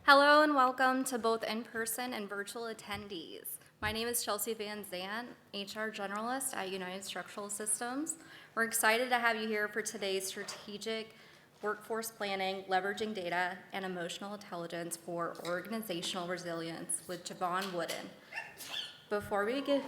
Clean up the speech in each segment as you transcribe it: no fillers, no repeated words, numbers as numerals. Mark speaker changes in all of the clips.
Speaker 1: Hello and welcome to both in-person and virtual attendees. My name is Chelsea Van Zandt, HR Generalist at United Structural Systems. We're excited to have you here for today's strategic workforce planning, leveraging data, and emotional intelligence for organizational resilience with Jevon Wooden. Before we begin,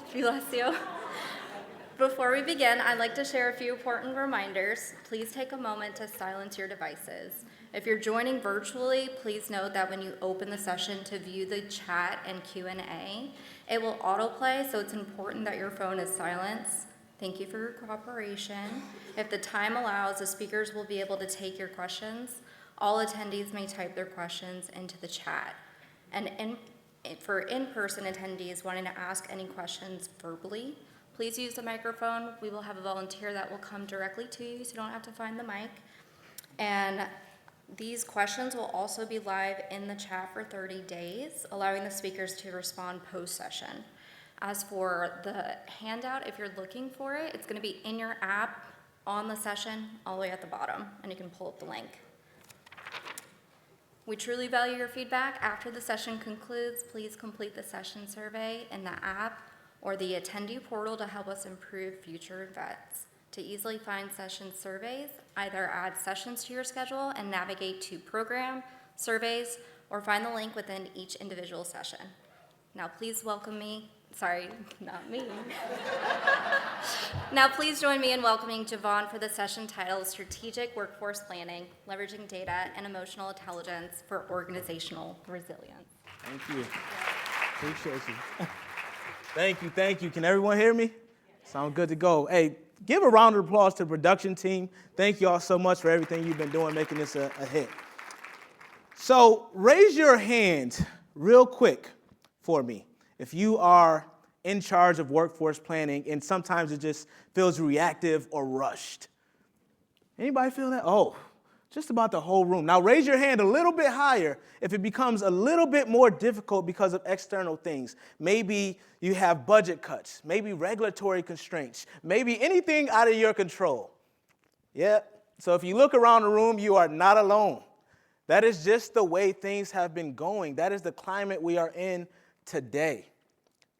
Speaker 1: I'd like to share a few important reminders. Please take a moment to silence your devices. If you're joining virtually, please note that when you open the session to view the chat and Q&A, it will autoplay, so it's important that your phone is silenced. Thank you for your cooperation. If the time allows, the speakers will be able to take your questions. All attendees may type their questions into the chat. And for in-person attendees wanting to ask any questions verbally, please use the microphone. We will have a volunteer that will come directly to you, so you don't have to find the mic. And these questions will also be live in the chat for 30 days, allowing the speakers to respond post-session. As for the handout, if you're looking for it, it's going to be in your app on the session all the way at the bottom, and you can pull up the link. We truly value your feedback. After the session concludes, please complete the session survey in the app or the attendee portal to help us improve future events. To easily find session surveys, either add sessions to your schedule and navigate to program, surveys, or find the link within each individual session. Now please welcome me, sorry, not me. Now please join me in welcoming Jevon for the session titled Strategic Workforce Planning, Leveraging Data and Emotional Intelligence for Organizational Resilience.
Speaker 2: Thank you. Appreciate you. Thank you. Can everyone hear me? Sound good to go. Hey, give a round of applause to the production team. Thank you all so much for everything you've been doing, making this a hit. So raise your hand real quick for me if you are in charge of workforce planning and sometimes it just feels reactive or rushed. Anybody feel that? Oh, just about the whole room. Now raise your hand a little bit higher if it becomes a little bit more difficult because of external things. Maybe you have budget cuts, maybe regulatory constraints, maybe anything out of your control. Yep. So if you look around the room, you are not alone. That is just the way things have been going. That is the climate we are in today.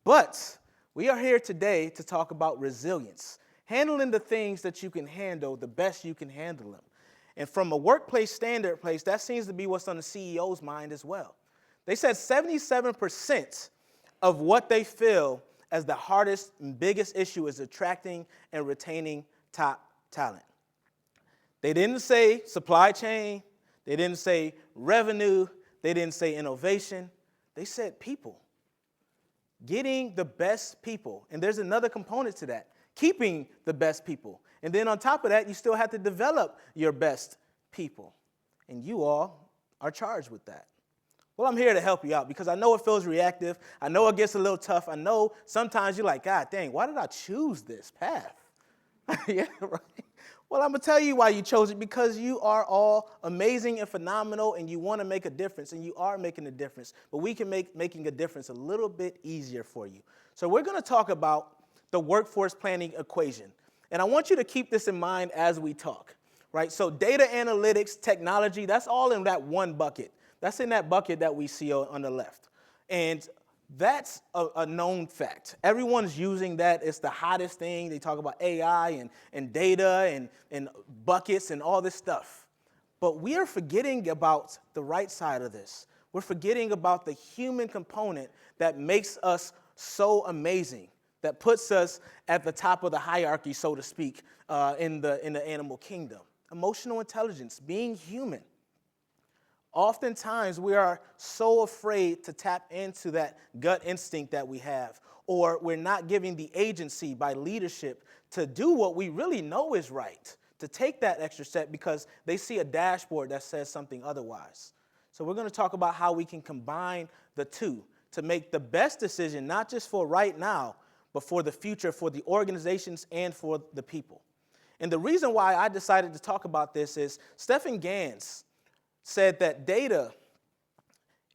Speaker 2: But we are here today to talk about resilience, handling the things that you can handle the best you can handle them. And from a workplace standard place, that seems to be what's on the CEO's mind as well. They said 77% of what they feel as the hardest and biggest issue is attracting and retaining top talent. They didn't say supply chain. They didn't say revenue. They didn't say innovation. They said people. Getting the best people. And there's another component to that. Keeping the best people. And then on top of that, you still have to develop your best people. And you all are charged with that. Well, I'm here to help you out because I know it feels reactive. I know it gets a little tough. I know sometimes you're like, God dang, why did I choose this path? Yeah, right. Well, I'm going to tell you why you chose it, because you are all amazing and phenomenal and you want to make a difference, and you are making a difference. But we can make making a difference a little bit easier for you. So we're going to talk about the workforce planning equation. And I want you to keep this in mind as we talk, right? So data analytics, technology, that's all in that one bucket. That's in that bucket that we see on the left. And that's a known fact. Everyone's using that. It's the hottest thing. They talk about AI and data and buckets and all this stuff. But we are forgetting about the right side of this. We're forgetting about the human component that makes us so amazing, that puts us at the top of the hierarchy, so to speak, in the animal kingdom. Emotional intelligence, being human. Oftentimes, we are so afraid to tap into that gut instinct that we have, or we're not giving the agency by leadership to do what we really know is right, to take that extra step because they see a dashboard that says something otherwise. So we're going to talk about how we can combine the two to make the best decision, not just for right now, but for the future, for the organizations and for the people. And the reason why I decided to talk about this is Stefan Gans said that data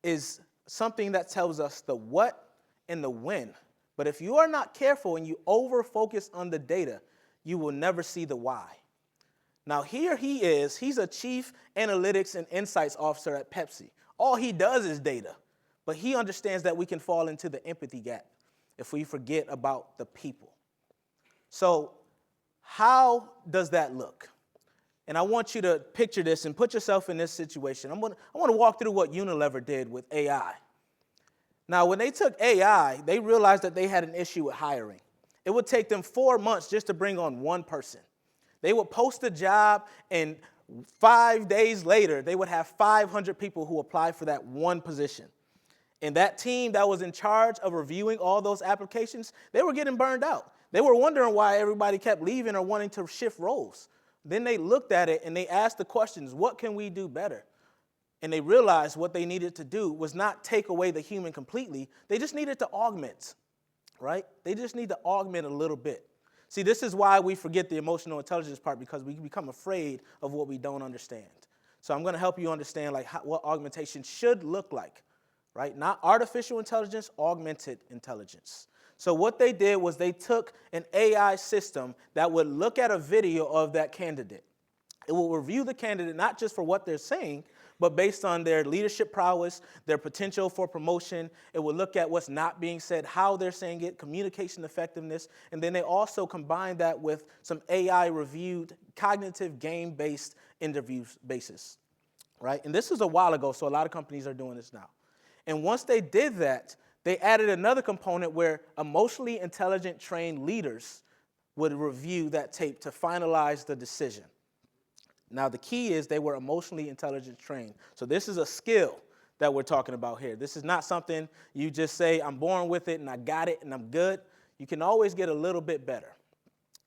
Speaker 2: is something that tells us the what and the when. But if you are not careful and you over-focus on the data, you will never see the why. Now here he is, he's a chief analytics and insights officer at Pepsi. All he does is data, but he understands that we can fall into the empathy gap if we forget about the people. So how does that look? And I want you to picture this and put yourself in this situation. I want to walk through what Unilever did with AI. Now, when they took AI, they realized that they had an issue with hiring. It would take them 4 months just to bring on one person. They would post a job, and 5 days later, they would have 500 people who applied for that one position. And that team that was in charge of reviewing all those applications, they were getting burned out. They were wondering why everybody kept leaving or wanting to shift roles. Then they looked at it and they asked the questions, what can we do better? And they realized what they needed to do was not take away the human completely. They just needed to augment, right? They just need to augment a little bit. See, this is why we forget the emotional intelligence part, because we become afraid of what we don't understand. So I'm going to help you understand what augmentation should look like, right? Not artificial intelligence, augmented intelligence. So what they did was they took an AI system that would look at a video of that candidate. It will review the candidate not just for what they're saying, but based on their leadership prowess, their potential for promotion. It will look at what's not being said, how they're saying it, communication effectiveness, and then they also combine that with some AI-reviewed cognitive game-based interview basis, right? And this is a while ago, so a lot of companies are doing this now. And once they did that, they added another component where emotionally intelligent trained leaders would review that tape to finalize the decision. Now, the key is they were emotionally intelligent trained. So this is a skill that we're talking about here. This is not something you just say, I'm born with it and I got it and I'm good. You can always get a little bit better.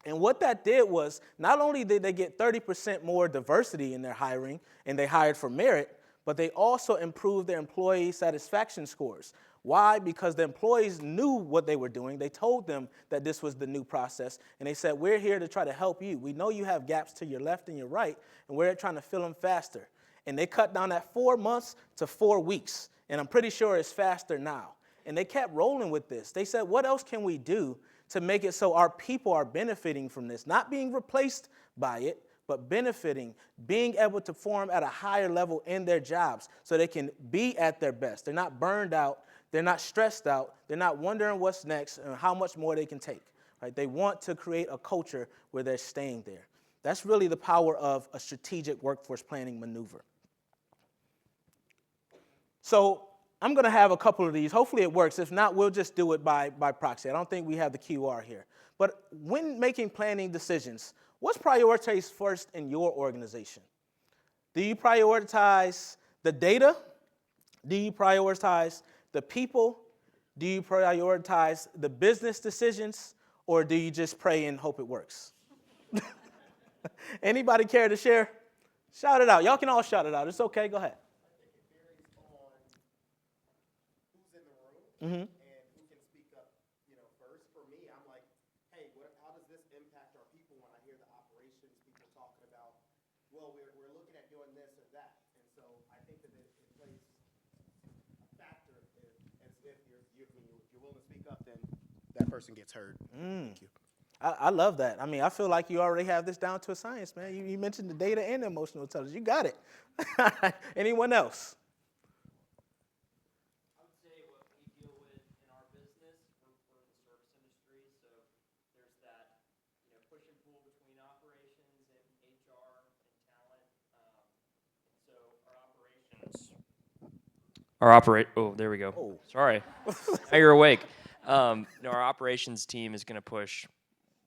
Speaker 2: And what that did was, not only did they get 30% more diversity in their hiring, and they hired for merit, but they also improved their employee satisfaction scores. Why? Because the employees knew what they were doing. They told them that this was the new process, and they said, we're here to try to help you. We know you have gaps to your left and your right, and we're trying to fill them faster. And they cut down that 4 months to 4 weeks, and I'm pretty sure it's faster now. And they kept rolling with this. They said, what else can we do to make it so our people are benefiting from this, not being replaced by it, but benefiting, being able to perform at a higher level in their jobs so they can be at their best. They're not burned out. They're not stressed out. They're not wondering what's next and how much more they can take. Right? They want to create a culture where they're staying there. That's really the power of a strategic workforce planning maneuver. So I'm going to have a couple of these. Hopefully it works. If not, we'll just do it by proxy. I don't think we have the QR here. But when making planning decisions, what's prioritized first in your organization? Do you prioritize the data? Do you prioritize the people? Do you prioritize the business decisions? Or do you just pray and hope it works? Anybody care to share? Shout it out. Y'all can all shout it out. It's okay. Go ahead. Mm-hmm.
Speaker 3: And who can speak up, first. For me, I'm like, hey, how does this impact our people when I hear the operations people talking about, well, we're looking at doing this or that. And so I think that it plays a factor as if you're willing to speak up, then that person gets heard. Thank you.
Speaker 2: I love that. I mean, I feel like you already have this down to a science, man. You mentioned the data and the emotional intelligence. You got it. Anyone else?
Speaker 4: There we go.
Speaker 2: Oh.
Speaker 4: Sorry. Now you're awake. Our operations team is going to push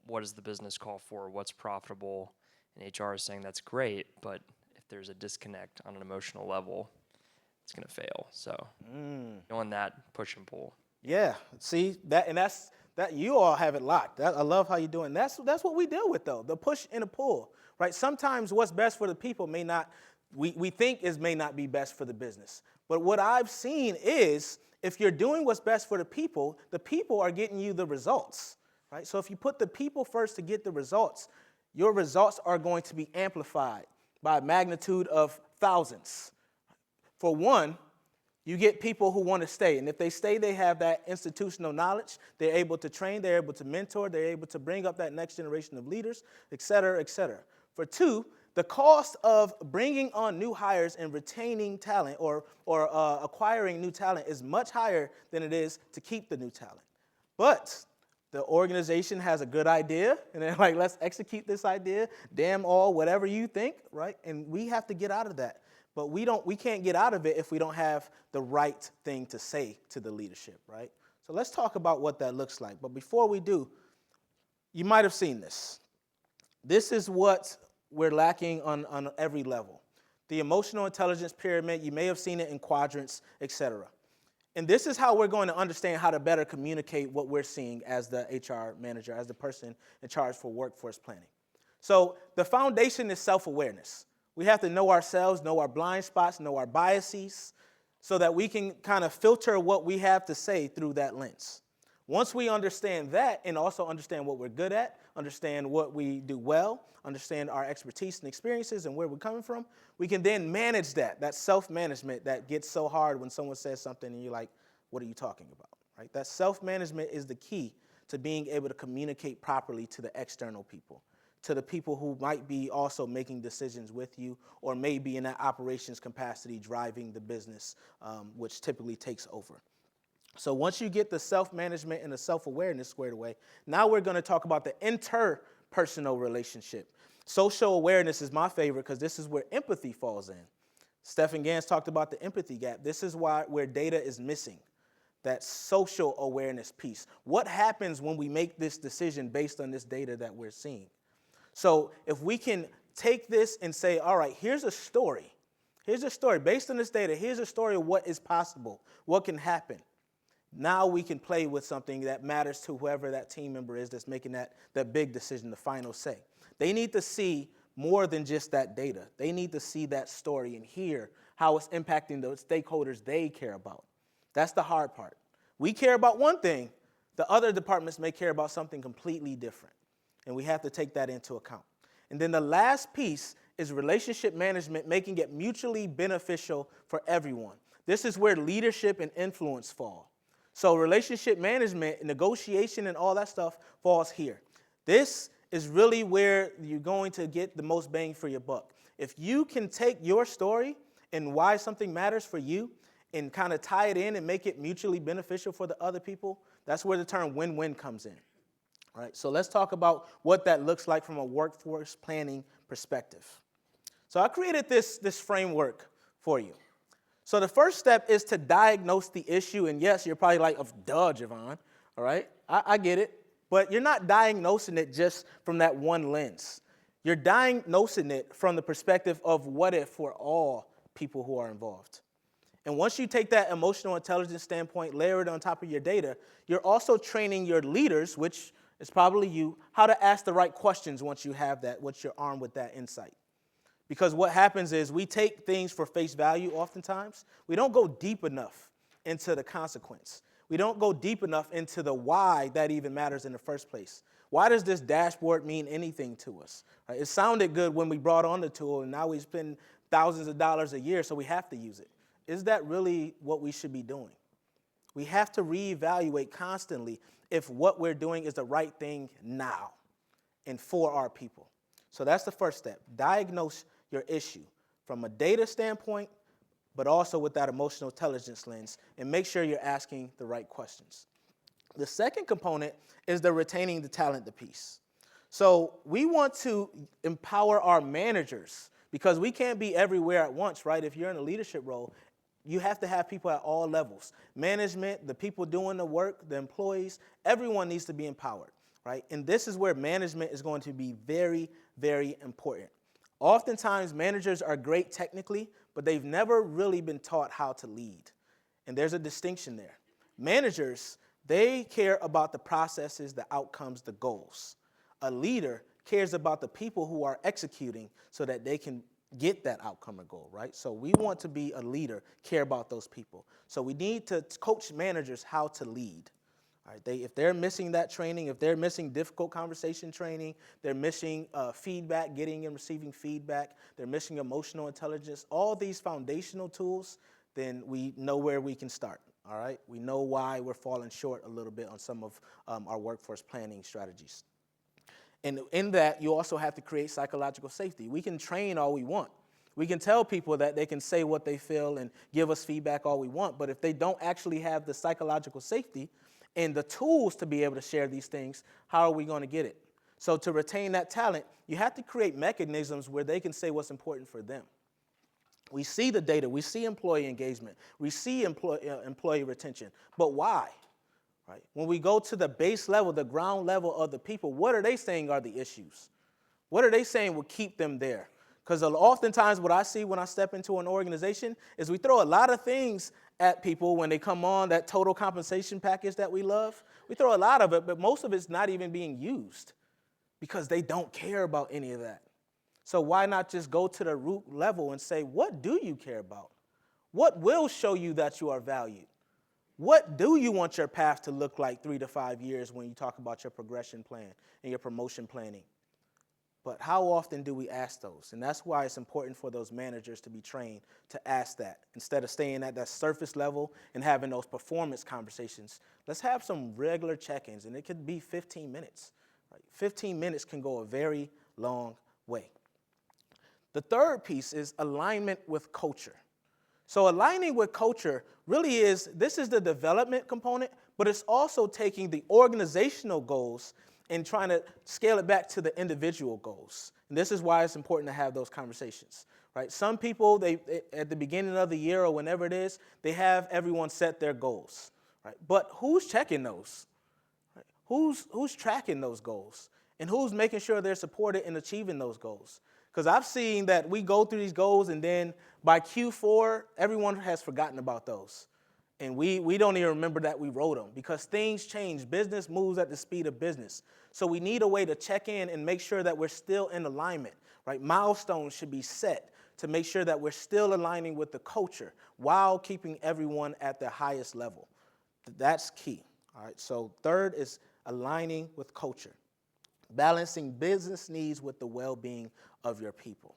Speaker 4: what does the business call for, what's profitable, and HR is saying that's great, but if there's a disconnect on an emotional level, it's going to fail. So knowing that, push and pull.
Speaker 2: Yeah, see, that's you all have it locked. I love how you're doing. That's what we deal with, though, the push and the pull, right? Sometimes what's best for the people may not be best for the business. But what I've seen is if you're doing what's best for the people are getting you the results, right? So if you put the people first to get the results, your results are going to be amplified by a magnitude of thousands. For one, you get people who want to stay. And if they stay, they have that institutional knowledge. They're able to train. They're able to mentor. They're able to bring up that next generation of leaders, et cetera, et cetera. For two, the cost of bringing on new hires and retaining talent or acquiring new talent is much higher than it is to keep the new talent. But the organization has a good idea, and they're like, let's execute this idea, damn all, whatever you think, right? And we have to get out of that. But we can't get out of it if we don't have the right thing to say to the leadership, right? So let's talk about what that looks like. But before we do, you might have seen this. This is what we're lacking on every level. The emotional intelligence pyramid, you may have seen it in quadrants, etc. And this is how we're going to understand how to better communicate what we're seeing as the HR manager, as the person in charge for workforce planning. So the foundation is self-awareness. We have to know ourselves, know our blind spots, know our biases, so that we can kind of filter what we have to say through that lens. Once we understand that and also understand what we're good at, understand what we do well, understand our expertise and experiences and where we're coming from, we can then manage that self-management that gets so hard when someone says something and you're like, what are you talking about? Right? That self-management is the key to being able to communicate properly to the external people, to the people who might be also making decisions with you or may be in that operations capacity driving the business, which typically takes over. So once you get the self-management and the self-awareness squared away, now we're going to talk about the interpersonal relationship. Social awareness is my favorite because this is where empathy falls in. Stephen Gans talked about the empathy gap. This is where data is missing, that social awareness piece. What happens when we make this decision based on this data that we're seeing? So if we can take this and say, all right, here's a story. Here's a story. Based on this data, here's a story of what is possible, what can happen. Now we can play with something that matters to whoever that team member is that's making that big decision, the final say. They need to see more than just that data. They need to see that story and hear how it's impacting the stakeholders they care about. That's the hard part. We care about one thing. The other departments may care about something completely different. And we have to take that into account. And then the last piece is relationship management, making it mutually beneficial for everyone. This is where leadership and influence fall. So relationship management, negotiation, and all that stuff falls here. This is really where you're going to get the most bang for your buck. If you can take your story and why something matters for you and kind of tie it in and make it mutually beneficial for the other people, that's where the term win-win comes in. All right, so let's talk about what that looks like from a workforce planning perspective. So I created this framework for you. So the first step is to diagnose the issue. And yes, you're probably like, duh, Jevon, all right? I get it. But you're not diagnosing it just from that one lens. You're diagnosing it from the perspective of what if for all people who are involved. And once you take that emotional intelligence standpoint, layer it on top of your data, you're also training your leaders, which is probably you, how to ask the right questions once you have that, once you're armed with that insight. Because what happens is we take things for face value oftentimes. We don't go deep enough into the consequence. We don't go deep enough into the why that even matters in the first place. Why does this dashboard mean anything to us? Right? It sounded good when we brought on the tool, and now we spend thousands of dollars a year, so we have to use it. Is that really what we should be doing? We have to reevaluate constantly if what we're doing is the right thing now and for our people. So that's the first step. Diagnose your issue from a data standpoint, but also with that emotional intelligence lens, and make sure you're asking the right questions. The second component is the retaining the talent piece. So we want to empower our managers because we can't be everywhere at once, right? If you're in a leadership role, you have to have people at all levels. Management, the people doing the work, the employees, everyone needs to be empowered, right? And this is where management is going to be very, very important. Oftentimes, managers are great technically, but they've never really been taught how to lead. And there's a distinction there. Managers, they care about the processes, the outcomes, the goals. A leader cares about the people who are executing so that they can get that outcome or goal, right? So we want to be a leader, care about those people. So we need to coach managers how to lead. All right, if they're missing that training, if they're missing difficult conversation training, they're missing feedback, getting and receiving feedback, they're missing emotional intelligence, all these foundational tools, then we know where we can start, all right? We know why we're falling short a little bit on some of our workforce planning strategies. And in that, you also have to create psychological safety. We can train all we want. We can tell people that they can say what they feel and give us feedback all we want, but if they don't actually have the psychological safety and the tools to be able to share these things, how are we going to get it? So to retain that talent, you have to create mechanisms where they can say what's important for them. We see the data, we see employee engagement, we see employee retention, but why? Right? When we go to the base level, the ground level of the people, what are they saying are the issues? What are they saying will keep them there? Because oftentimes what I see when I step into an organization is we throw a lot of things at people when they come on, that total compensation package that we love. We throw a lot of it, but most of it's not even being used because they don't care about any of that. So why not just go to the root level and say, what do you care about? What will show you that you are valued? What do you want your path to look like 3 to 5 years when you talk about your progression plan and your promotion planning? But how often do we ask those? And that's why it's important for those managers to be trained to ask that. Instead of staying at that surface level and having those performance conversations, let's have some regular check-ins, and it could be 15 minutes. Right? 15 minutes can go a very long way. The third piece is alignment with culture. So aligning with culture really this is the development component, but it's also taking the organizational goals and trying to scale it back to the individual goals. And this is why it's important to have those conversations, right? Some people, they at the beginning of the year or whenever it is, they have everyone set their goals, right? But who's checking those? Right? Who's tracking those goals? And who's making sure they're supported in achieving those goals? Because I've seen that we go through these goals and then by Q4, everyone has forgotten about those. And we don't even remember that we wrote them because things change. Business moves at the speed of business. So we need a way to check in and make sure that we're still in alignment, right? Milestones should be set to make sure that we're still aligning with the culture while keeping everyone at the highest level. That's key, all right? So third is aligning with culture, balancing business needs with the well-being of your people.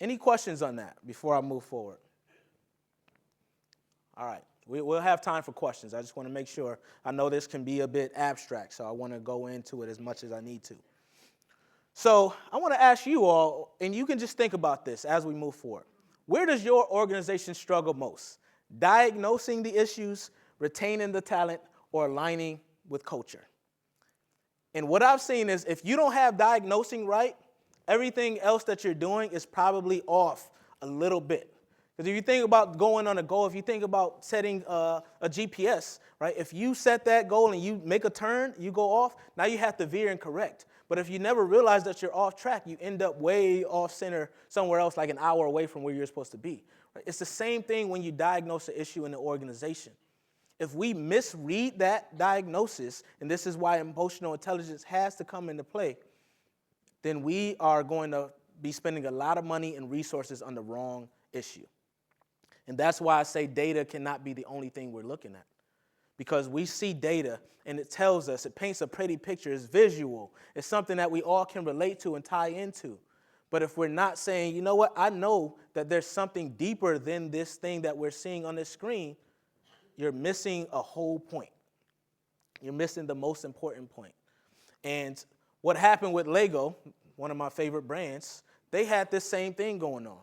Speaker 2: Any questions on that before I move forward? All right, we'll have time for questions. I just want to make sure. I know this can be a bit abstract, so I want to go into it as much as I need to. So I want to ask you all, and you can just think about this as we move forward. Where does your organization struggle most? Diagnosing the issues, retaining the talent, or aligning with culture? And what I've seen is if you don't have diagnosing right, everything else that you're doing is probably off a little bit. Because if you think about going on a goal, if you think about setting a GPS, right? If you set that goal and you make a turn, you go off, now you have to veer and correct. But if you never realize that you're off track, you end up way off center somewhere else, like an hour away from where you're supposed to be. Right? It's the same thing when you diagnose an issue in the organization. If we misread that diagnosis, and this is why emotional intelligence has to come into play, then we are going to be spending a lot of money and resources on the wrong issue. And that's why I say data cannot be the only thing we're looking at. Because we see data and it tells us, it paints a pretty picture, it's visual, it's something that we all can relate to and tie into. But if we're not saying, you know what, I know that there's something deeper than this thing that we're seeing on this screen, you're missing a whole point. You're missing the most important point. And what happened with Lego, one of my favorite brands, they had this same thing going on.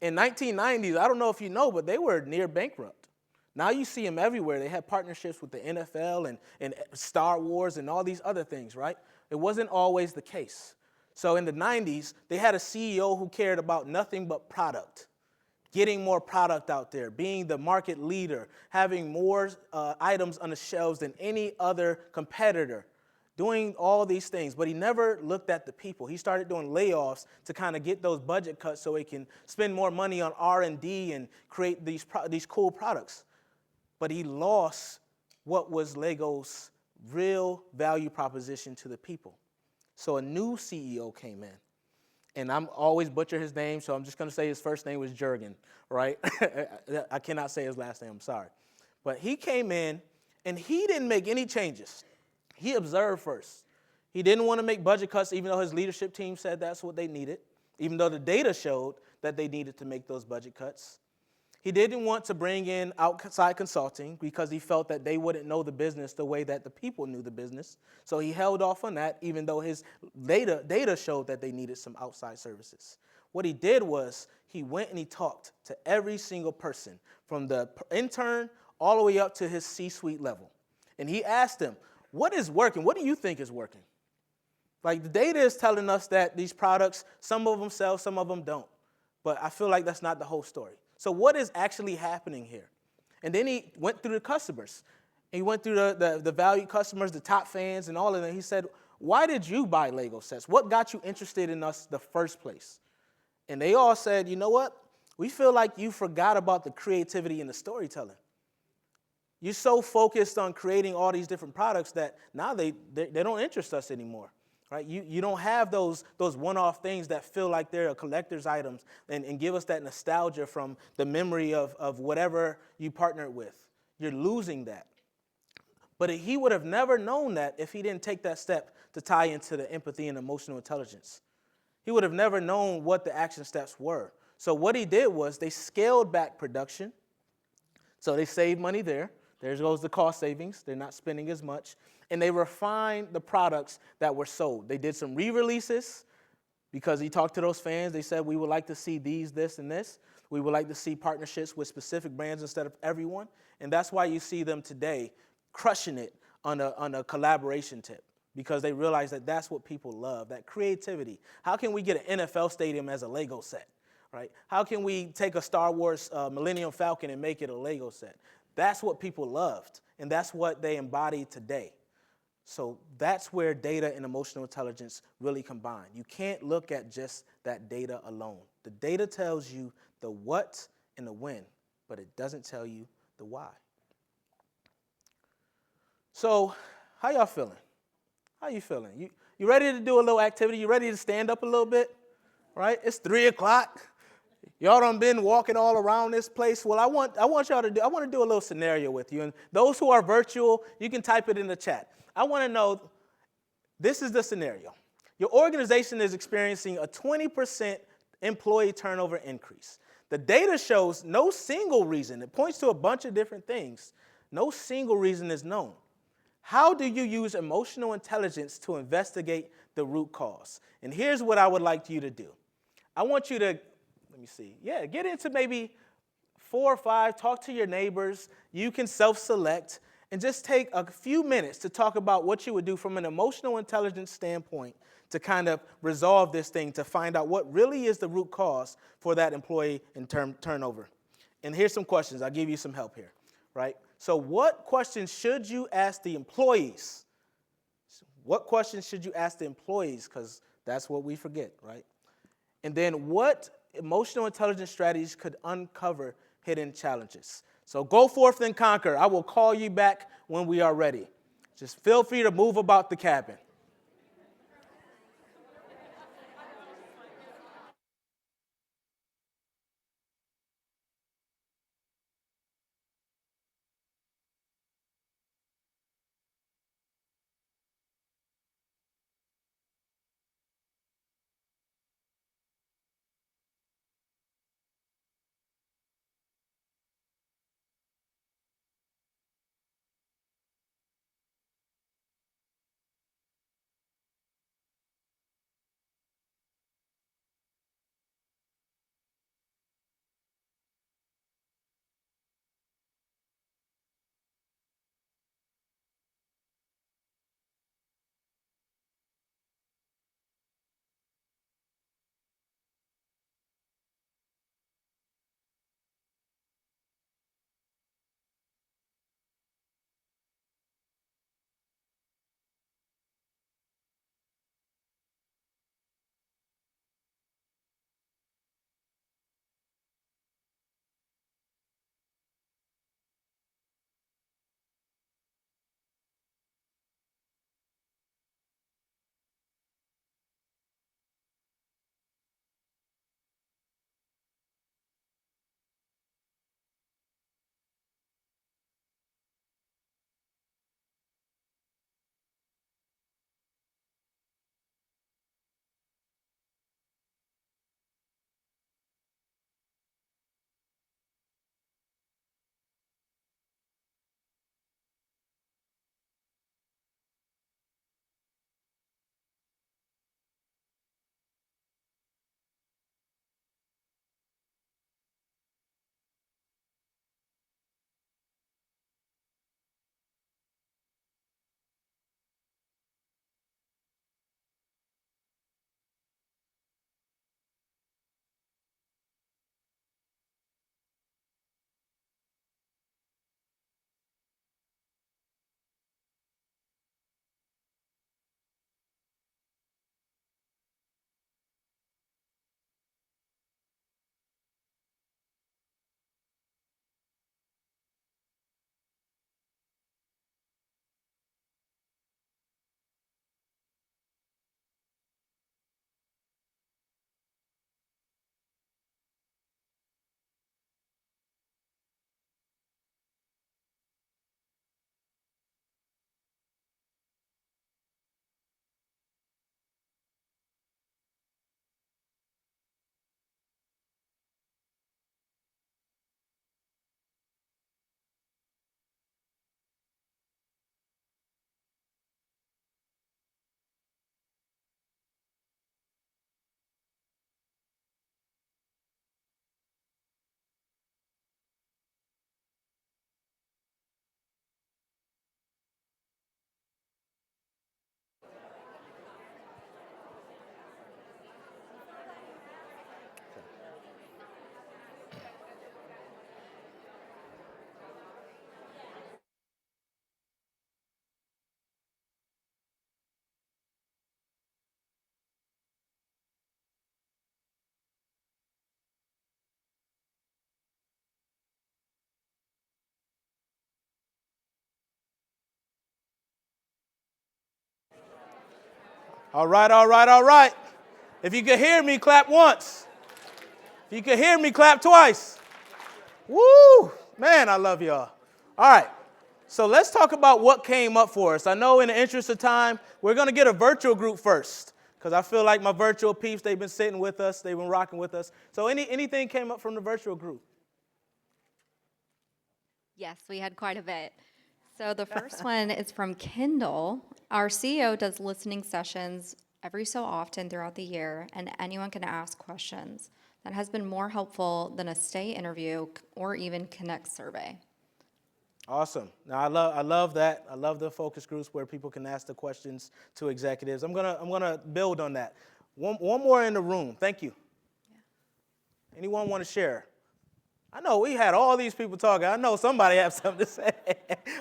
Speaker 2: In 1990s, I don't know if you know, but they were near bankrupt. Now you see them everywhere. They had partnerships with the NFL and Star Wars and all these other things, right? It wasn't always the case. So in the 90s, they had a CEO who cared about nothing but product, getting more product out there, being the market leader, having more items on the shelves than any other competitor, doing all these things, but he never looked at the people. He started doing layoffs to kind of get those budget cuts so he can spend more money on R&D and create these cool products. But he lost what was Lego's real value proposition to the people. So a new CEO came in, and I'm always butcher his name, so I'm just going to say his first name was Jurgen, right? I cannot say his last name, I'm sorry. But he came in, and he didn't make any changes. He observed first. He didn't want to make budget cuts, even though his leadership team said that's what they needed, even though the data showed that they needed to make those budget cuts. He didn't want to bring in outside consulting because he felt that they wouldn't know the business the way that the people knew the business. So he held off on that, even though his data showed that they needed some outside services. What he did was he went and he talked to every single person, from the intern all the way up to his C-suite level. And he asked them, what is working? What do you think is working? Like, the data is telling us that these products, some of them sell, some of them don't. But I feel like that's not the whole story. So what is actually happening here? And then he went through the customers. He went through the valued customers, the top fans, and all of them. He said, why did you buy Lego sets? What got you interested in us the first place? And they all said, you know what? We feel like you forgot about the creativity and the storytelling. You're so focused on creating all these different products that now they don't interest us anymore. Right? You don't have those one-off things that feel like they're collector's items and give us that nostalgia from the memory of whatever you partnered with. You're losing that. But he would have never known that if he didn't take that step to tie into the empathy and emotional intelligence. He would have never known what the action steps were. So what he did was they scaled back production. So they saved money there. There goes the cost savings. They're not spending as much. And they refined the products that were sold. They did some re-releases because he talked to those fans. They said, we would like to see these, this, and this. We would like to see partnerships with specific brands instead of everyone. And that's why you see them today crushing it on a collaboration tip, because they realize that that's what people love, that creativity. How can we get an NFL stadium as a Lego set? Right? How can we take a Star Wars Millennium Falcon and make it a Lego set? That's what people loved, and that's what they embody today. So that's where data and emotional intelligence really combine. You can't look at just that data alone. The data tells you the what and the when, but it doesn't tell you the why. So how y'all feeling? How you feeling? You ready to do a little activity? You ready to stand up a little bit? Right? It's 3 o'clock. Y'all done been walking all around this place. Well, I want to do a little scenario with you. And those who are virtual, you can type it in the chat. I want to know, this is the scenario. Your organization is experiencing a 20% employee turnover increase. The data shows no single reason. It points to a bunch of different things. No single reason is known. How do you use emotional intelligence to investigate the root cause? And here's what I would like you to do. I want you to, get into maybe 4 or 5, talk to your neighbors. You can self-select and just take a few minutes to talk about what you would do from an emotional intelligence standpoint to kind of resolve this thing, to find out what really is the root cause for that employee turnover. And here's some questions. I'll give you some help here, right? So what questions should you ask the employees? What questions should you ask the employees? Because that's what we forget, right? And then what emotional intelligence strategies could uncover hidden challenges? So go forth and conquer. I will call you back when we are ready. Just feel free to move about the cabin. All right, all right, all right. If you can hear me, clap once. If you can hear me, clap twice. Woo! Man, I love y'all. All right. So let's talk about what came up for us. I know in the interest of time, we're going to get a virtual group first because I feel like my virtual peeps, they've been sitting with us. They've been rocking with us. So anything came up from the virtual group?
Speaker 1: Yes, we had quite a bit. So the first one is from Kendall. Our CEO does listening sessions every so often throughout the year, and anyone can ask questions. That has been more helpful than a stay interview or even Connect survey.
Speaker 2: Awesome. Now I love that. I love the focus groups where people can ask the questions to executives. I'm gonna build on that. One more in the room. Thank you. Yeah. Anyone want to share? I know we had all these people talking. I know somebody has something to say.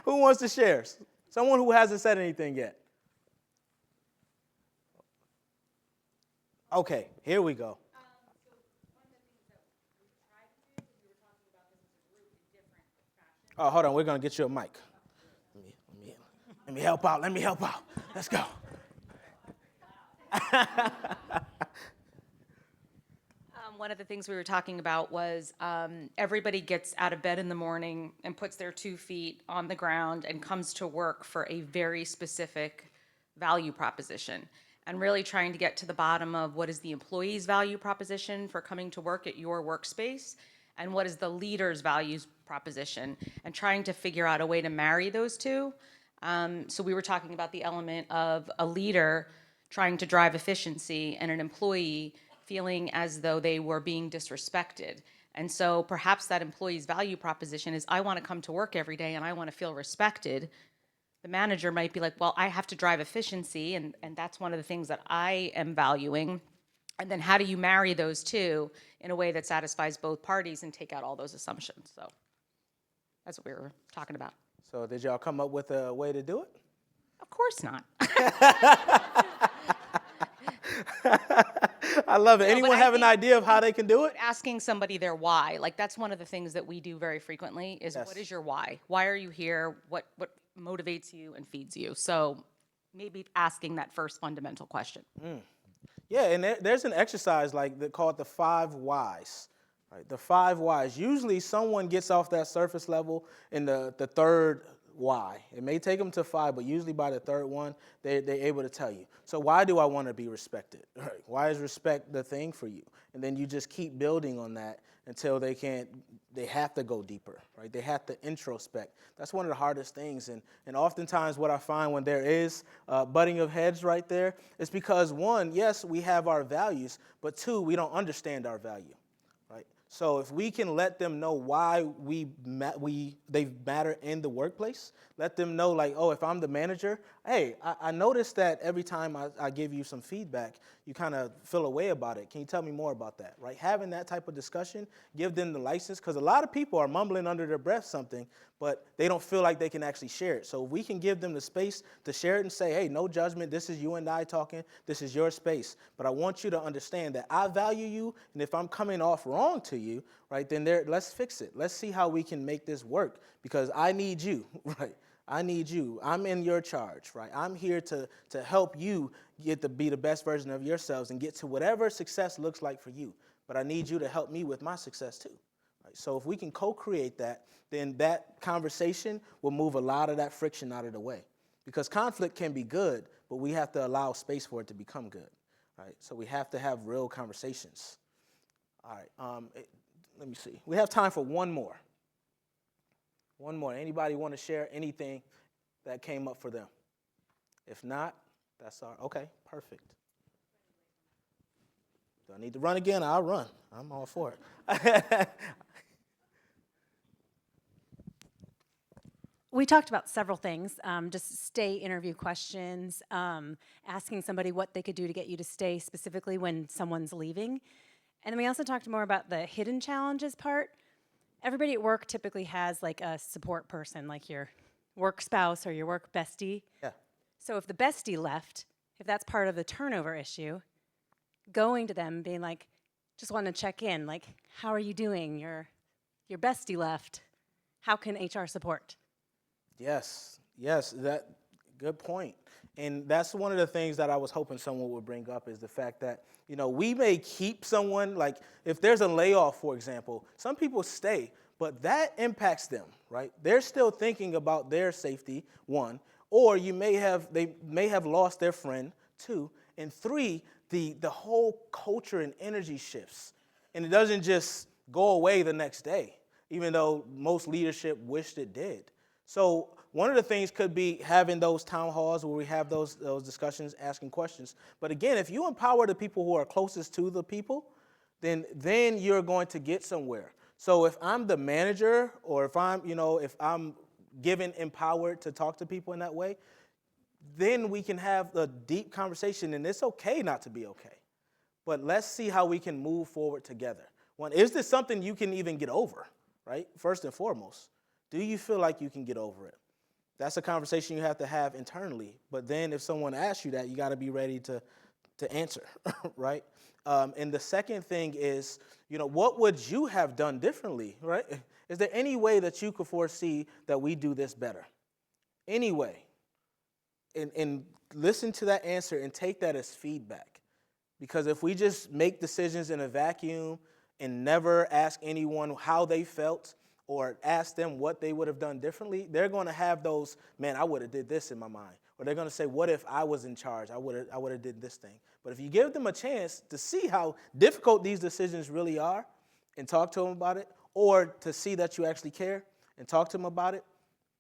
Speaker 2: Who wants to share? Someone who hasn't said anything yet. Okay, here we go. Oh, hold on. We're going to get you a mic. Let me help out. Let me help out. Let's go.
Speaker 5: One of the things we were talking about was everybody gets out of bed in the morning and puts their 2 feet on the ground and comes to work for a very specific value proposition. And really trying to get to the bottom of what is the employee's value proposition for coming to work at your workspace and what is the leader's values proposition, and trying to figure out a way to marry those two. So we were talking about the element of a leader trying to drive efficiency and an employee feeling as though they were being disrespected. And so perhaps that employee's value proposition is, I want to come to work every day and I want to feel respected. The manager might be like, well, I have to drive efficiency, and that's one of the things that I am valuing. And then how do you marry those two in a way that satisfies both parties and take out all those assumptions? So that's what we were talking about.
Speaker 2: So did y'all come up with a way to do it?
Speaker 5: Of course not.
Speaker 2: I love it.
Speaker 5: No,
Speaker 2: Anyone
Speaker 5: but I
Speaker 2: have an
Speaker 5: think-
Speaker 2: idea of how they can do it?
Speaker 5: Asking somebody their why, like that's one of the things that we do very frequently is,
Speaker 2: Yes.
Speaker 5: what is your why? Why are you here? What motivates you and feeds you? So maybe asking that first fundamental question.
Speaker 2: Yeah, and there's an exercise called the 5 whys. Right? The 5 whys. Usually someone gets off that surface level in the third why. It may take them to 5, but usually by the third one, they're able to tell you. So why do I want to be respected? Right? Why is respect the thing for you? And then you just keep building on that until they have to go deeper, right? They have to introspect. That's one of the hardest things. And oftentimes what I find when there is butting of heads right there is because, one, yes, we have our values, but 2, we don't understand our value, right? So if we can let them know why they matter in the workplace, let them know like, oh, if I'm the manager, hey, I noticed that every time I give you some feedback, you kind of feel a way about it. Can you tell me more about that, right? Having that type of discussion, give them the license, because a lot of people are mumbling under their breath something, but they don't feel like they can actually share it. So if we can give them the space to share it and say, hey, no judgment, this is you and I talking, this is your space, but I want you to understand that I value you, and if I'm coming off wrong to you, right, then let's fix it. Let's see how we can make this work, because I need you, right? I need you. I'm in your charge, right? I'm here to help you get to be the best version of yourselves and get to whatever success looks like for you. But I need you to help me with my success too. Right? So if we can co-create that, then that conversation will move a lot of that friction out of the way. Because conflict can be good, but we have to allow space for it to become good. Right? So we have to have real conversations. All right. Let me see. We have time for one more. One more. Anybody want to share anything that came up for them? If not, that's all. Okay, perfect. Do I need to run again? I'll run. I'm all for it.
Speaker 6: We talked about several things, just stay interview questions, asking somebody what they could do to get you to stay specifically when someone's leaving. And then we also talked more about the hidden challenges part. Everybody at work typically has like a support person, like your work spouse or your work bestie.
Speaker 2: Yeah.
Speaker 6: So if the bestie left, if that's part of the turnover issue, going to them being like, just want to check in, like, how are you doing? Your bestie left. How can HR support?
Speaker 2: Yes, that good point. And that's one of the things that I was hoping someone would bring up is the fact that, we may keep someone, like if there's a layoff, for example, some people stay, but that impacts them, right? They're still thinking about their safety, one, or they may have lost their friend, two, and three, the whole culture and energy shifts. And it doesn't just go away the next day, even though most leadership wished it did. So one of the things could be having those town halls where we have those discussions, asking questions. But again, if you empower the people who are closest to the people, then you're going to get somewhere. So if I'm the manager, or if I'm given empowered to talk to people in that way, then we can have a deep conversation, and it's okay not to be okay. But let's see how we can move forward together. One, is this something you can even get over, right? First and foremost, do you feel like you can get over it? That's a conversation you have to have internally. But then if someone asks you that, you got to be ready to answer, right? And the second thing is, what would you have done differently, right? Is there any way that you could foresee that we do this better? Any way. And listen to that answer and take that as feedback. Because if we just make decisions in a vacuum and never ask anyone how they felt or ask them what they would have done differently, they're going to have those, man, I would have did this in my mind. Or they're going to say, what if I was in charge? I would have did this thing. But if you give them a chance to see how difficult these decisions really are and talk to them about it, or to see that you actually care and talk to them about it,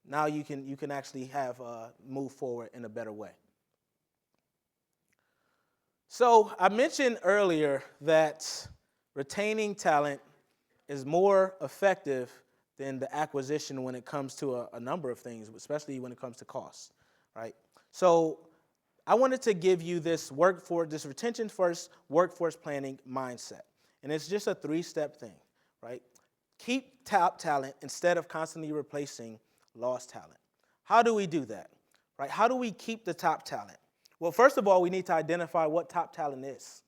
Speaker 2: now you can actually have move forward in a better way. So I mentioned earlier that retaining talent is more effective than the acquisition when it comes to a number of things, especially when it comes to costs, right? So I wanted to give you this retention first, workforce planning mindset. And it's just a 3-step thing, right? Keep top talent instead of constantly replacing lost talent. How do we do that, right? How do we keep the top talent? Well, first of all, we need to identify what top talent is.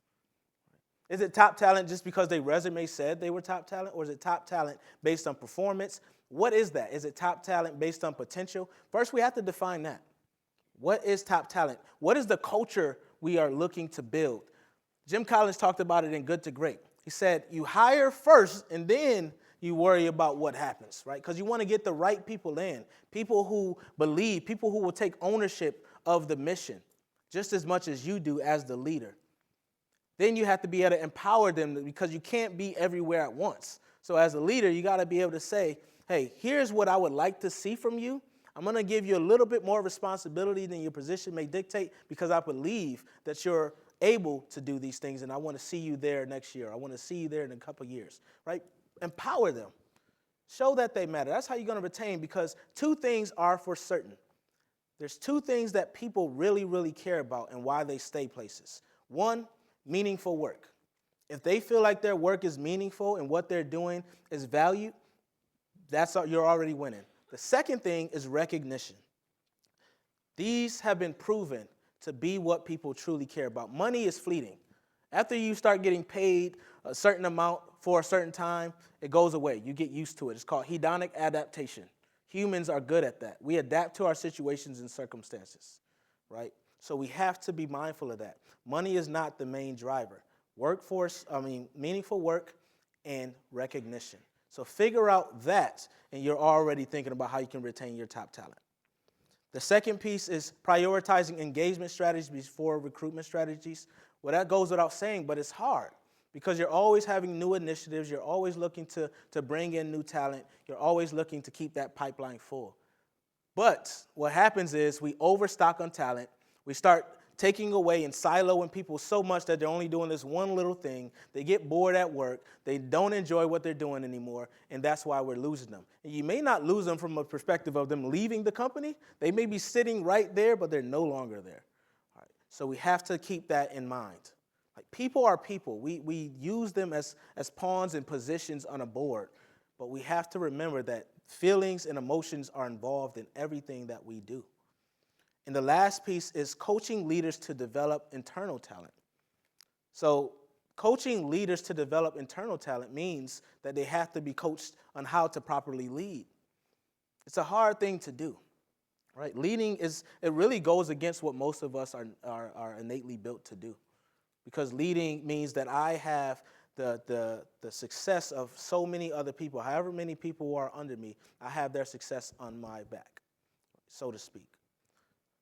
Speaker 2: Is it top talent just because their resume said they were top talent, or is it top talent based on performance? What is that? Is it top talent based on potential? First, we have to define that. What is top talent? What is the culture we are looking to build? Jim Collins talked about it in Good to Great. He said, you hire first, and then you worry about what happens, right? Because you want to get the right people in, people who believe, people who will take ownership of the mission just as much as you do as the leader. Then you have to be able to empower them, because you can't be everywhere at once. So as a leader, you got to be able to say, hey, here's what I would like to see from you. I'm going to give you a little bit more responsibility than your position may dictate, because I believe that you're able to do these things, and I want to see you there next year. I want to see you there in a couple of years, right? Empower them. Show that they matter. That's how you're going to retain, because 2 things are for certain. There's 2 things that people really, really care about and why they stay places. 1, meaningful work. If they feel like their work is meaningful and what they're doing is valued, you're already winning. The second thing is recognition. These have been proven to be what people truly care about. Money is fleeting. After you start getting paid a certain amount for a certain time, it goes away. You get used to it. It's called hedonic adaptation. Humans are good at that. We adapt to our situations and circumstances, right? So we have to be mindful of that. Money is not the main driver. Meaningful work and recognition. So figure out that, and you're already thinking about how you can retain your top talent. The second piece is prioritizing engagement strategies before recruitment strategies. Well, that goes without saying, but it's hard because you're always having new initiatives. You're always looking to bring in new talent. You're always looking to keep that pipeline full. But what happens is we overstock on talent. We start taking away and siloing people so much that they're only doing this one little thing. They get bored at work. They don't enjoy what they're doing anymore, and that's why we're losing them. And you may not lose them from a perspective of them leaving the company. They may be sitting right there, but they're no longer there. All right. So we have to keep that in mind. Like, people are people. We use them as pawns and positions on a board, but we have to remember that feelings and emotions are involved in everything that we do. And the last piece is coaching leaders to develop internal talent. So coaching leaders to develop internal talent means that they have to be coached on how to properly lead. It's a hard thing to do, right? Leading it really goes against what most of us are innately built to do, because leading means that I have the success of so many other people, however many people who are under me, I have their success on my back, so to speak.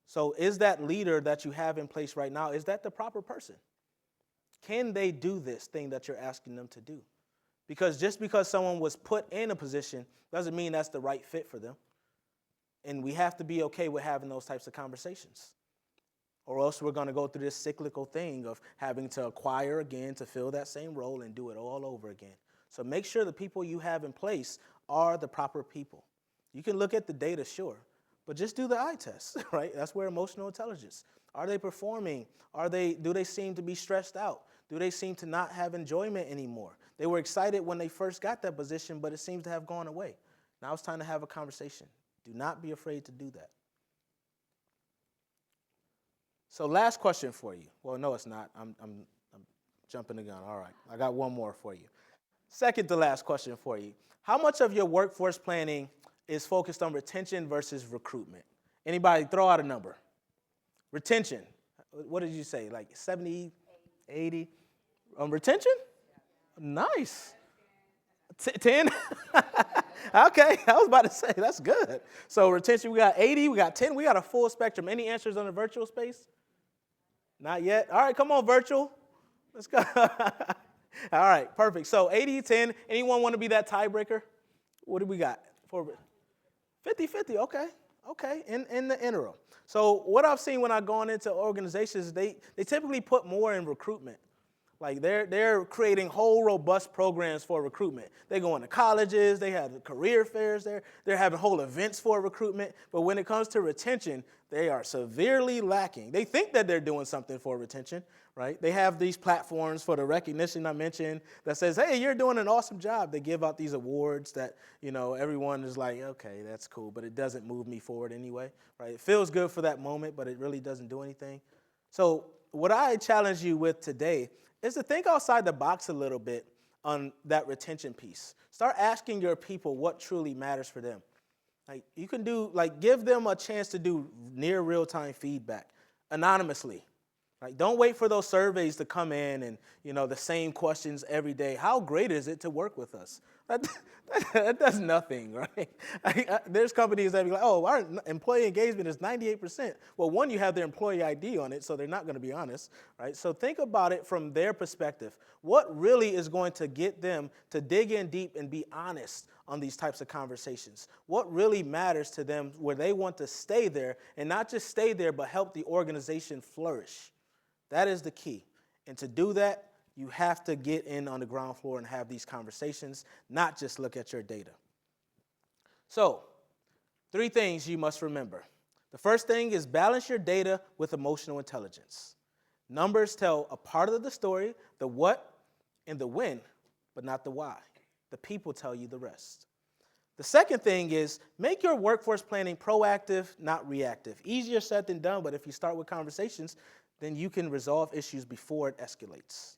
Speaker 2: So is that leader that you have in place right now, is that the proper person? Can they do this thing that you're asking them to do? Because just because someone was put in a position doesn't mean that's the right fit for them. And we have to be okay with having those types of conversations. Or else we're going to go through this cyclical thing of having to acquire again to fill that same role and do it all over again. So make sure the people you have in place are the proper people. You can look at the data, sure, but just do the eye test, right? That's where emotional intelligence. Are they performing? Do they seem to be stressed out? Do they seem to not have enjoyment anymore? They were excited when they first got that position, but it seems to have gone away. Now it's time to have a conversation. Do not be afraid to do that. So last question for you. Well, no, it's not. I'm jumping the gun. All right. I got one more for you. Second to last question for you. How much of your workforce planning is focused on retention versus recruitment? Anybody throw out a number? Retention. What did you say? Like 70, 80? Retention? Nice. 10? Okay, I was about to say, that's good. So retention, we got 80, we got 10, we got a full spectrum. Any answers on the virtual space? Not yet? All right, come on, virtual. Let's go. All right, perfect. So 80, 10. Anyone want to be that tiebreaker? What do we got? 50-50, okay, in the interim. So what I've seen when I've gone into organizations, they typically put more in recruitment. Like they're creating whole robust programs for recruitment. They go into colleges, they have career fairs there, they're having whole events for recruitment. But when it comes to retention, they are severely lacking. They think that they're doing something for retention, right? They have these platforms for the recognition I mentioned that says, hey, you're doing an awesome job. They give out these awards that, everyone is like, okay, that's cool, but it doesn't move me forward anyway, right? It feels good for that moment, but it really doesn't do anything. So what I challenge you with today is to think outside the box a little bit on that retention piece. Start asking your people what truly matters for them. Like you can give them a chance to do near real-time feedback anonymously. Like don't wait for those surveys to come in and, the same questions every day. How great is it to work with us? That does nothing, right? There's companies that be like, oh, our employee engagement is 98%. Well, one, you have their employee ID on it, so they're not going to be honest, right? So think about it from their perspective. What really is going to get them to dig in deep and be honest on these types of conversations? What really matters to them where they want to stay there and not just stay there, but help the organization flourish? That is the key. And to do that, you have to get in on the ground floor and have these conversations, not just look at your data. So, 3 things you must remember. The first thing is balance your data with emotional intelligence. Numbers tell a part of the story, the what and the when, but not the why. The people tell you the rest. The second thing is make your workforce planning proactive, not reactive. Easier said than done, but if you start with conversations, then you can resolve issues before it escalates.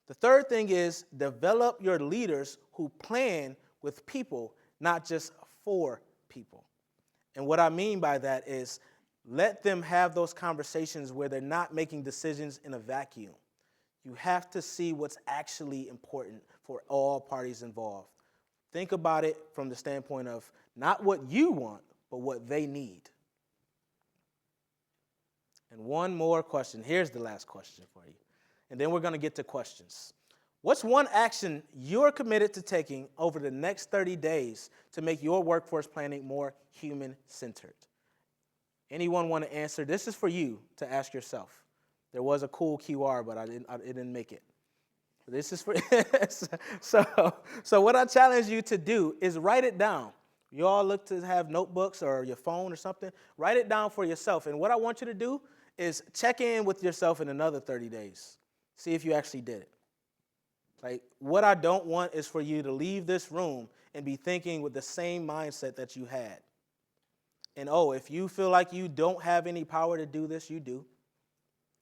Speaker 2: The third thing is develop your leaders who plan with people, not just for people. And what I mean by that is let them have those conversations where they're not making decisions in a vacuum. You have to see what's actually important for all parties involved. Think about it from the standpoint of not what you want, but what they need. And one more question. Here's the last question for you. And then we're going to get to questions. What's one action you're committed to taking over the next 30 days to make your workforce planning more human-centered? Anyone want to answer? This is for you to ask yourself. There was a cool QR, but it didn't make it. This is for so what I challenge you to do is write it down. You all look to have notebooks or your phone or something. Write it down for yourself. And what I want you to do is check in with yourself in another 30 days. See if you actually did it. Like, what I don't want is for you to leave this room and be thinking with the same mindset that you had. And if you feel like you don't have any power to do this, you do.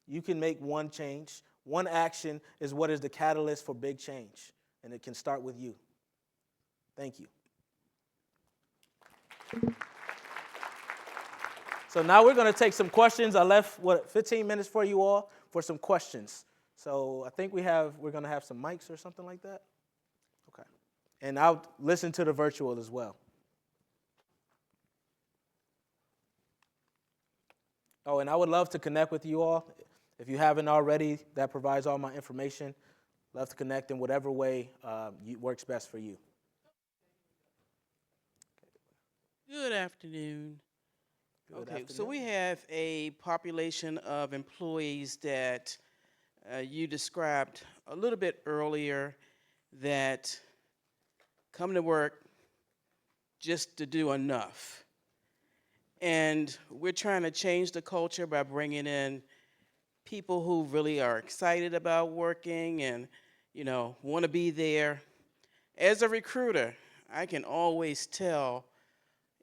Speaker 2: You can make one change. One action is what is the catalyst for big change. And it can start with you. Thank you. So now we're going to take some questions. I left, 15 minutes for you all for some questions. So I think we're going to have some mics or something like that. Okay. And I'll listen to the virtual as well. Oh, and I would love to connect with you all. If you haven't already, that provides all my information. Love to connect in whatever way works best for you.
Speaker 7: Good afternoon.
Speaker 2: Good
Speaker 7: Okay, so
Speaker 2: afternoon.
Speaker 7: we have a population of employees that you described a little bit earlier that come to work just to do enough. And we're trying to change the culture by bringing in people who really are excited about working and, want to be there. As a recruiter, I can always tell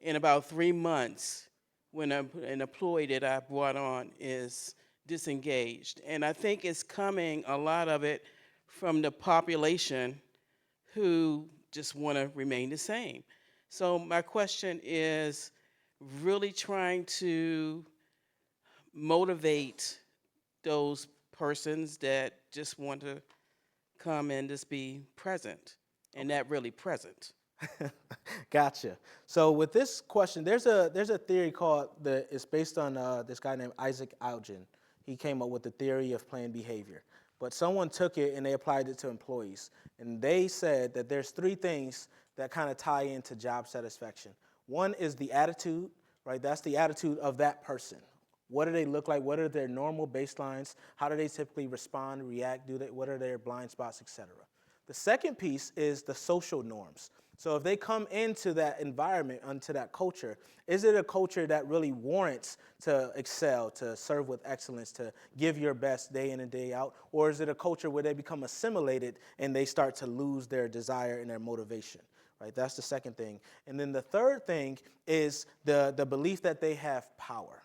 Speaker 7: in about 3 months when an employee that I brought on is disengaged. And I think it's coming, a lot of it, from the population who just want to remain the same. So my question is really trying to motivate those persons that just want to come and just be present and not really present.
Speaker 2: Gotcha. So with this question, there's a theory it's based on this guy named Isaac Algen. He came up with the theory of planned behavior. But someone took it and they applied it to employees. And they said that there's 3 things that kind of tie into job satisfaction. One is the attitude, right? That's the attitude of that person. What do they look like? What are their normal baselines? How do they typically respond, react? What are their blind spots, etc.? The second piece is the social norms. So if they come into that environment, into that culture, is it a culture that really warrants to excel, to serve with excellence, to give your best day in and day out? Or is it a culture where they become assimilated and they start to lose their desire and their motivation? Right? That's the second thing. And then the third thing is the belief that they have power.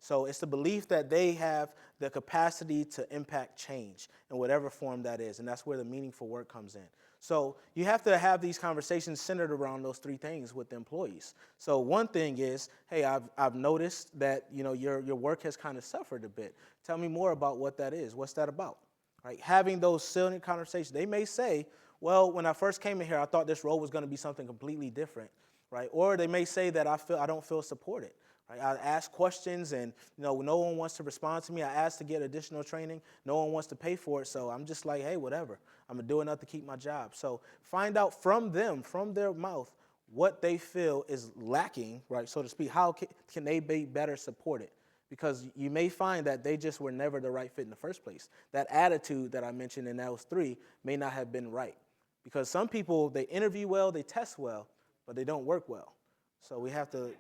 Speaker 2: So it's the belief that they have the capacity to impact change in whatever form that is, and that's where the meaningful work comes in. So you have to have these conversations centered around those 3 things with the employees. So one thing is, hey, I've noticed that your work has kind of suffered a bit. Tell me more about what that is. What's that about? Right? Having those salient conversations. They may say, well, when I first came in here, I thought this role was going to be something completely different, right? Or they may say that I don't feel supported. Right? I ask questions and no one wants to respond to me. I ask to get additional training. No one wants to pay for it. So I'm just like, hey, whatever. I'm going to do enough to keep my job. So find out from them, from their mouth, what they feel is lacking, right, so to speak. How can they be better supported? Because you may find that they just were never the right fit in the first place. That attitude that I mentioned in those 3 may not have been right. Because some people, they interview well, they test well, but they don't work well. So we have to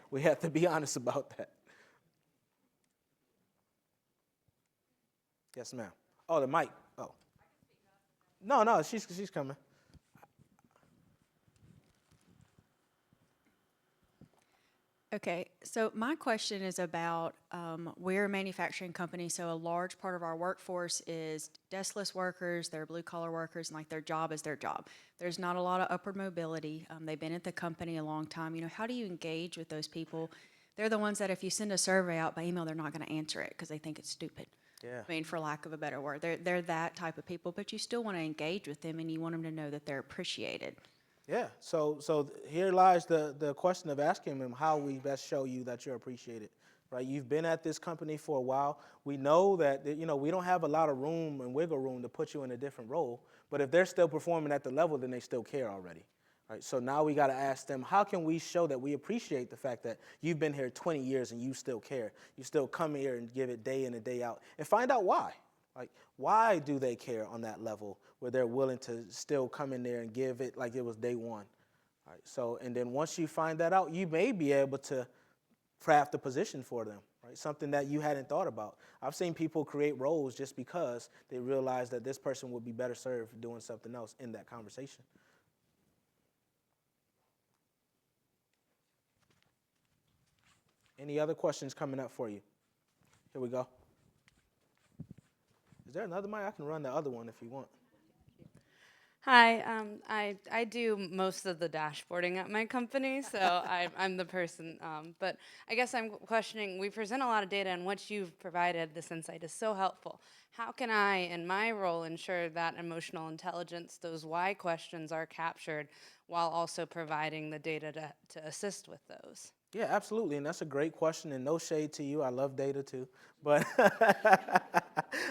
Speaker 2: we have to be honest about that. Yes, ma'am. Oh, the mic. Oh. No, she's coming.
Speaker 8: Okay, so my question is about, we're a manufacturing company, so a large part of our workforce is deskless workers, they're blue-collar workers, and like their job is their job. There's not a lot of upward mobility. They've been at the company a long time. How do you engage with those people? They're the ones that if you send a survey out by email, they're not going to answer it because they think it's stupid.
Speaker 2: Yeah.
Speaker 8: I mean, for lack of a better word. They're that type of people, but you still want to engage with them and you want them to know that they're appreciated.
Speaker 2: Yeah, so here lies the question of asking them how we best show you that you're appreciated, right? You've been at this company for a while. We know that, we don't have a lot of room and wiggle room to put you in a different role, but if they're still performing at the level, then they still care already, right? So now we got to ask them, how can we show that we appreciate the fact that you've been here 20 years and you still care? You still come here and give it day in and day out, and find out why. Like, why do they care on that level where they're willing to still come in there and give it like it was day one? All right, so, and then once you find that out, you may be able to craft a position for them, right? Something that you hadn't thought about. I've seen people create roles just because they realized that this person would be better served doing something else in that conversation. Any other questions coming up for you? Here we go. Is there another mic? I can run the other one if you want.
Speaker 9: Hi, I do most of the dashboarding at my company, so I'm the person. But I guess I'm questioning. We present a lot of data, and what you've provided, this insight, is so helpful. How can I, in my role, ensure that emotional intelligence, those why questions, are captured, while also providing the data to assist with those?
Speaker 2: Yeah, absolutely, and that's a great question, and no shade to you. I love data too, but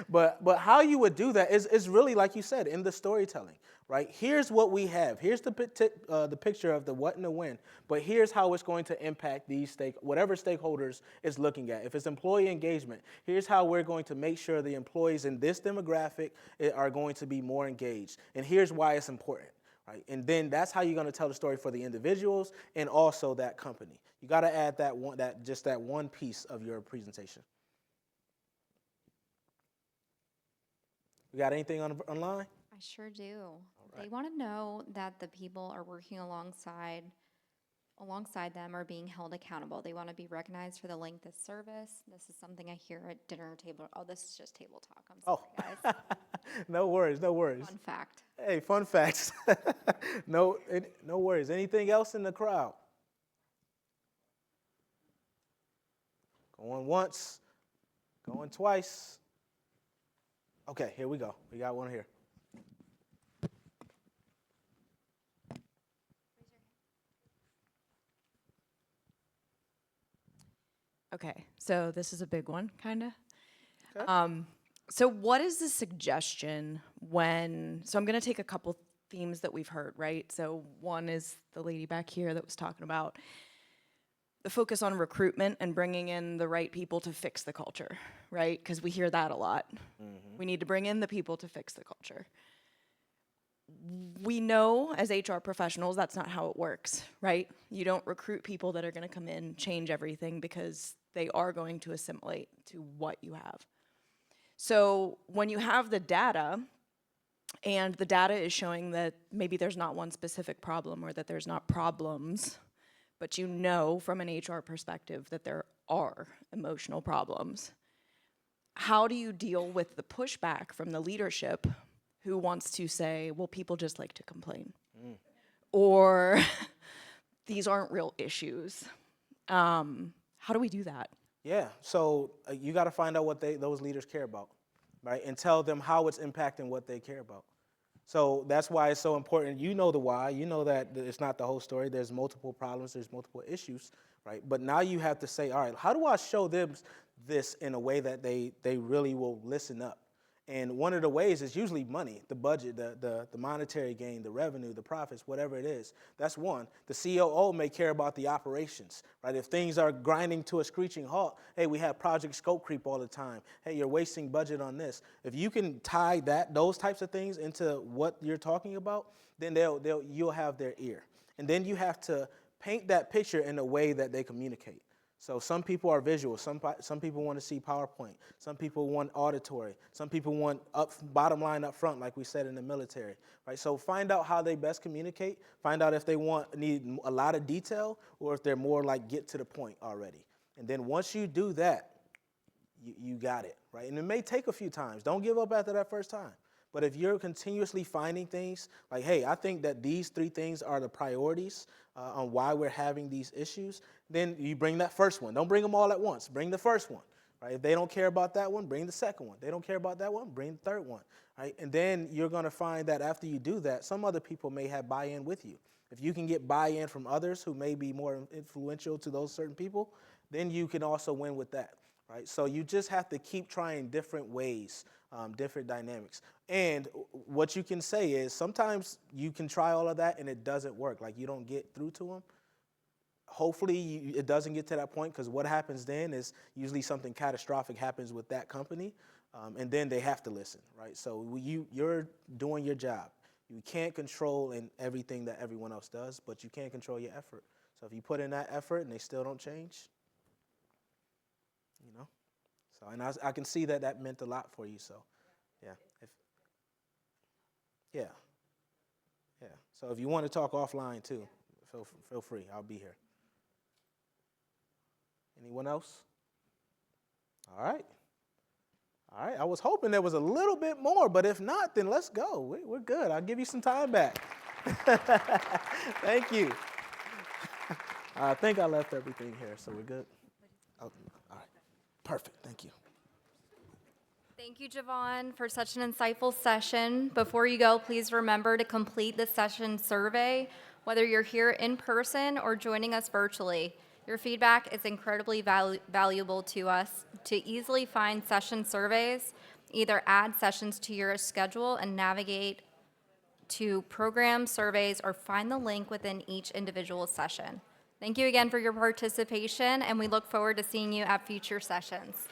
Speaker 2: but how you would do that is really like you said in the storytelling, right? Here's what we have. Here's the picture of the what and the when, but here's how it's going to impact these whatever stakeholders is looking at. If it's employee engagement, here's how we're going to make sure the employees in this demographic are going to be more engaged, and here's why it's important. Right? And then that's how you're going to tell the story for the individuals and also that company. You got to add that one piece of your presentation. We got anything online?
Speaker 1: I sure do. They want to know that the people are working alongside them are being held accountable. They want to be recognized for the length of service. This is something I hear at dinner table. Oh, this is just table talk. I'm sorry, guys.
Speaker 2: No worries.
Speaker 1: Fun fact.
Speaker 2: Hey, fun facts. No worries. Anything else in the crowd? Going once, going twice. Okay, here we go. We got one here.
Speaker 10: Okay, so this is a big one, kind of.
Speaker 2: Okay.
Speaker 10: So what is the suggestion so I'm going to take a couple themes that we've heard, right? So one is the lady back here that was talking about the focus on recruitment and bringing in the right people to fix the culture, right? Because we hear that a lot. Mm-hmm. We need to bring in the people to fix the culture. We know as HR professionals that's not how it works, right? You don't recruit people that are going to come in, change everything, because they are going to assimilate to what you have. So when you have the data, and the data is showing that maybe there's not one specific problem or that there's not problems, but you know from an HR perspective that there are emotional problems, how do you deal with the pushback from the leadership who wants to say, well, people just like to complain? Or these aren't real issues. How do we do that?
Speaker 2: Yeah, so you got to find out what those leaders care about, right? And tell them how it's impacting what they care about. So that's why it's so important. You know the why. You know that it's not the whole story. There's multiple problems. There's multiple issues, right? But now you have to say, all right, how do I show them this in a way that they really will listen up? And one of the ways is usually money, the budget, the monetary gain, the revenue, the profits, whatever it is. That's one. The COO may care about the operations, right? If things are grinding to a screeching halt, hey, we have project scope creep all the time. Hey, you're wasting budget on this. If you can tie those types of things into what you're talking about, then you'll have their ear. And then you have to paint that picture in a way that they communicate. So some people are visual. Some people want to see PowerPoint. Some people want auditory. Some people want bottom line up front, like we said in the military, right? So find out how they best communicate. Find out if they need a lot of detail or if they're more like get to the point already. And then once you do that, you got it, right? And it may take a few times. Don't give up after that first time. But if you're continuously finding things like, hey, I think that these 3 things are the priorities on why we're having these issues, then you bring that first one. Don't bring them all at once. Bring the first one, right? If they don't care about that one, bring the second one. They don't care about that one, bring the third one, right? And then you're going to find that after you do that, some other people may have buy-in with you. If you can get buy-in from others who may be more influential to those certain people, then you can also win with that, right? So you just have to keep trying different ways, different dynamics. And what you can say is sometimes you can try all of that and it doesn't work. Like you don't get through to them. Hopefully it doesn't get to that point, because what happens then is usually something catastrophic happens with that company, and then they have to listen, right? So you're doing your job. You can't control everything that everyone else does, but you can control your effort. So if you put in that effort and they still don't change, you know. So, and I can see that meant a lot for you. So, yeah. So if you want to talk offline too, feel free. I'll be here. Anyone else? All right. All right, I was hoping there was a little bit more, but if not, then let's go. We're good. I'll give you some time back. Thank you. I think I left everything here, so we're good. Oh, all right, perfect. Thank you.
Speaker 1: Thank you, Jevon, for such an insightful session. Before you go, please remember to complete the session survey, whether you're here in person or joining us virtually. Your feedback is incredibly valuable to us. To easily find session surveys, either add sessions to your schedule and navigate to program surveys or find the link within each individual session. Thank you again for your participation, and we look forward to seeing you at future sessions.